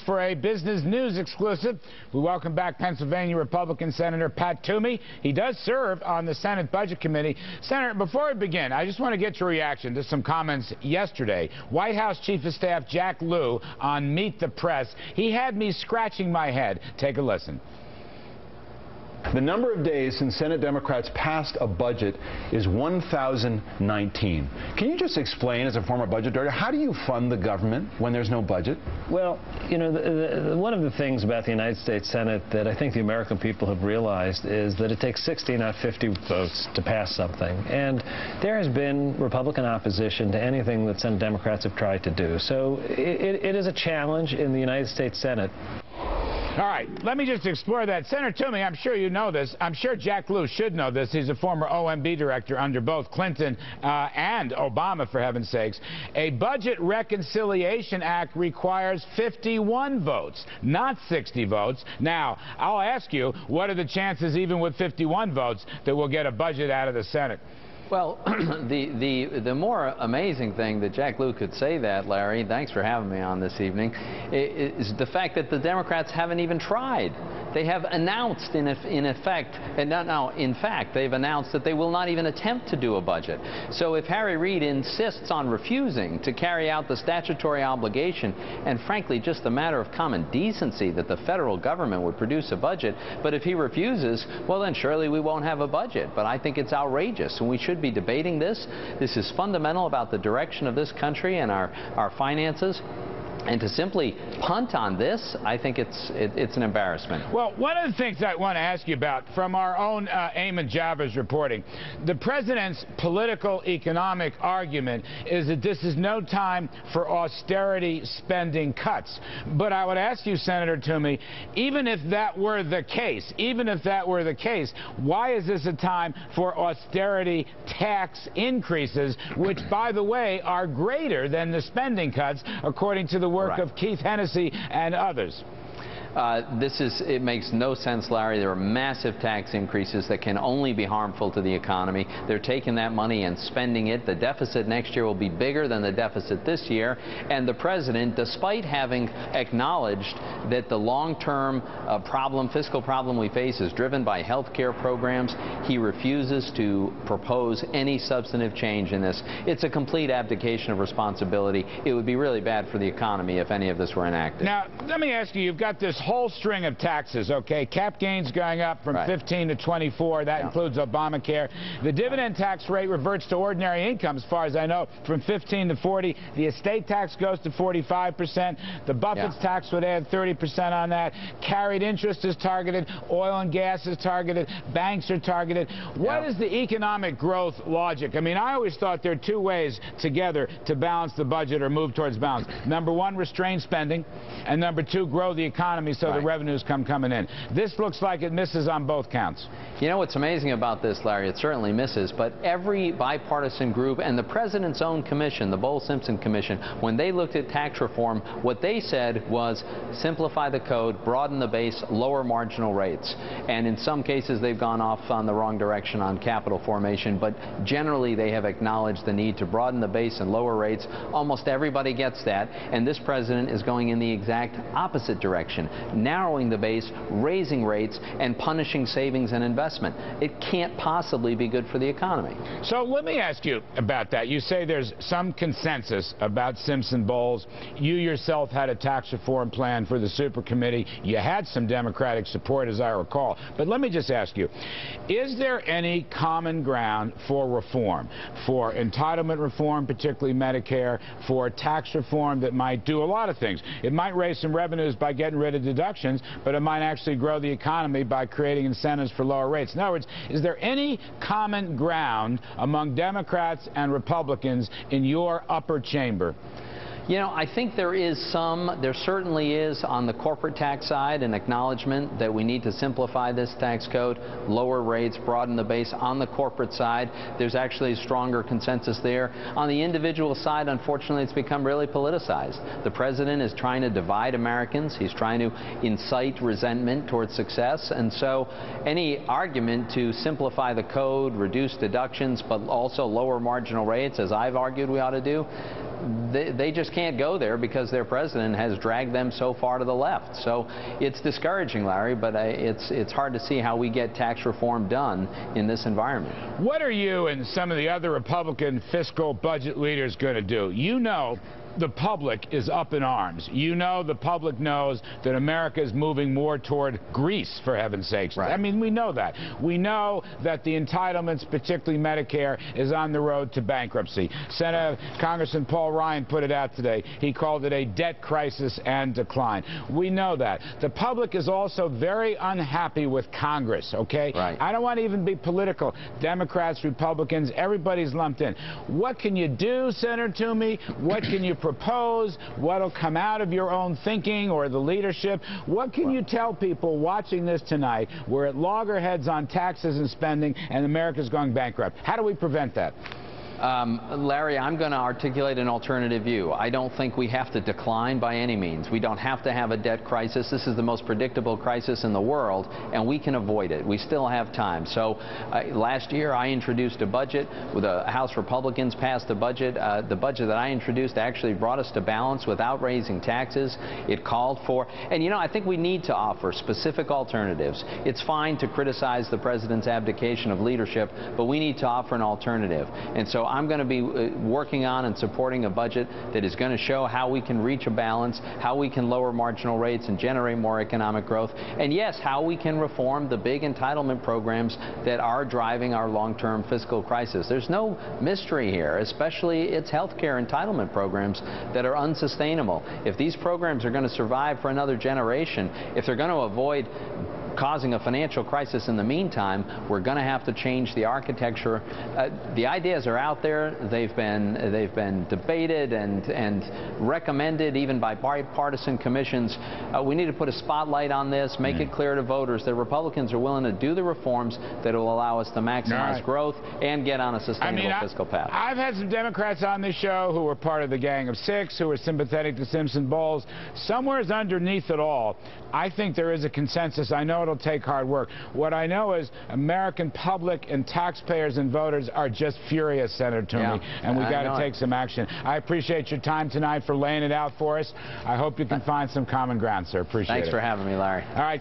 For a business news exclusive, we welcome back Pennsylvania Republican Senator Pat Toomey. He does serve on the Senate Budget Committee. Senator, before we begin, I just want to get your reaction to some comments yesterday. White House Chief of Staff Jack Lew on Meet the Press. He had me scratching my head. Take a listen. The number of days since Senate Democrats passed a budget is 1,019. Can you just explain, as a former budget director, how do you fund the government when there's no budget? Well, you know, one of the things about the United States Senate that I think the American people have realized is that it takes 60, not 50 votes to pass something. And there has been Republican opposition to anything that Senate Democrats have tried to do. So it is a challenge in the United States Senate. All right, let me just explore that. Senator Toomey, I'm sure you know this. I'm sure Jack Lew should know this. He's a former OMB director under both Clinton and Obama, for heaven's sakes. A Budget Reconciliation Act requires 51 votes, not 60 votes. Now, I'll ask you, what are the chances, even with 51 votes, that we'll get a budget out of the Senate? Well, the more amazing thing that Jack Lew could say that, Larry, thanks for having me on this evening, is the fact that the Democrats haven't even tried. They have announced, in fact, they've announced that they will not even attempt to do a budget. So if Harry Reid insists on refusing to carry out the statutory obligation, and frankly, just a matter of common decency that the federal government would produce a budget, but if he refuses, well, then surely we won't have a budget. But I think it's outrageous, and we should be debating this. This is fundamental about the direction of this country and our finances. And to simply punt on this, I think it's an embarrassment. Well, one of the things I want to ask you about from our own Eamon Javers reporting, the president's political economic argument is that this is no time for austerity spending cuts. But I would ask you, Senator Toomey, even if that were the case, why is this a time for austerity tax increases, which, by the way, are greater than the spending cuts, according to the work of Keith Hennessy and others? It makes no sense, Larry. There are massive tax increases that can only be harmful to the economy. They're taking that money and spending it. The deficit next year will be bigger than the deficit this year. And the president, despite having acknowledged that the long-term fiscal problem we face is driven by health care programs, he refuses to propose any substantive change in this. It's a complete abdication of responsibility. It would be really bad for the economy if any of this were enacted. Now, let me ask you, you've got this whole string of taxes, okay? Cap gains going up from 15 to 24. That includes Obamacare. The dividend tax rate reverts to ordinary income, as far as I know, from 15 to 40. The estate tax goes to 45%. The Buffett's tax would add 30% on that. Carried interest is targeted. Oil and gas is targeted. Banks are targeted. What is the economic growth logic? I mean, I always thought there are two ways together to balance the budget or move towards balance. Number one, restrain spending, and number two, grow the economy so the revenues coming in. This looks like it misses on both counts. You know what's amazing about this, Larry? It certainly misses, but every bipartisan group and the president's own commission, the Bowles-Simpson Commission, when they looked at tax reform, what they said was simplify the code, broaden the base, lower marginal rates. And in some cases, they've gone off on the wrong direction on capital formation, but generally they have acknowledged the need to broaden the base and lower rates. Almost everybody gets that, and this president is going in the exact opposite direction, narrowing the base, raising rates, and punishing savings and investment. It can't possibly be good for the economy. So let me ask you about that. You say there's some consensus about Simpson-Bowles. You yourself had a tax reform plan for the super committee. You had some Democratic support, as I recall. But let me just ask you, is there any common ground for reform, for entitlement reform, particularly Medicare, for tax reform that might do a lot of things? It might raise some revenues by getting rid of deductions, but it might actually grow the economy by creating incentives for lower rates. In other words, is there any common ground among Democrats and Republicans in your upper chamber? You know, I think there certainly is on the corporate tax side an acknowledgement that we need to simplify this tax code, lower rates, broaden the base. On the corporate side, there's actually a stronger consensus there. On the individual side, unfortunately, it's become really politicized. The president is trying to divide Americans. He's trying to incite resentment towards success. And so any argument to simplify the code, reduce deductions, but also lower marginal rates, as I've argued we ought to do, they just can't go there because their president has dragged them so far to the left. So it's discouraging, Larry, but it's hard to see how we get tax reform done in this environment. What are you and some of the other Republican fiscal budget leaders going to do? You know the public is up in arms. You know the public knows that America is moving more toward Greece, for heaven's sakes. Right. I mean, we know that. We know that the entitlements, particularly Medicare, is on the road to bankruptcy. Congressman Paul Ryan put it out today. He called it a debt crisis and decline. We know that. The public is also very unhappy with Congress, okay? Right. I don't want to even be political. Democrats, Republicans, everybody's lumped in. What can you do, Senator Toomey? What can you propose? What'll come out of your own thinking or the leadership? What can you tell people watching this tonight? We're at loggerheads on taxes and spending, and America's going bankrupt. How do we prevent that? Larry, I'm going to articulate an alternative view. I don't think we have to decline by any means. We don't have to have a debt crisis. This is the most predictable crisis in the world, and we can avoid it. We still have time. So last year I introduced a budget. The House Republicans passed the budget. The budget that I introduced actually brought us to balance without raising taxes. It called for, and you know, I think we need to offer specific alternatives. It's fine to criticize the president's abdication of leadership, but we need to offer an alternative. And so I'm going to be working on and supporting a budget that is going to show how we can reach a balance, how we can lower marginal rates and generate more economic growth, and yes, how we can reform the big entitlement programs that are driving our long-term fiscal crisis. There's no mystery here, especially its health care entitlement programs that are unsustainable. If these programs are going to survive for another generation, if they're going to avoid causing a financial crisis in the meantime, we're going to have to change the architecture. The ideas are out there. They've been debated and recommended even by bipartisan commissions. We need to put a spotlight on this, make it clear to voters that Republicans are willing to do the reforms that will allow us to maximize growth and get on a sustainable fiscal path. I've had some Democrats on this show who were part of the Gang of Six, who were sympathetic to Simpson Bowles. Somewhere underneath it all, I think there is a consensus. I know it'll take hard work. What I know is American public and taxpayers and voters are just furious, Senator Toomey, and we've got to take some action. I appreciate your time tonight for laying it out for us. I hope you can find some common ground, sir. Appreciate it. Thanks for having me, Larry. All right.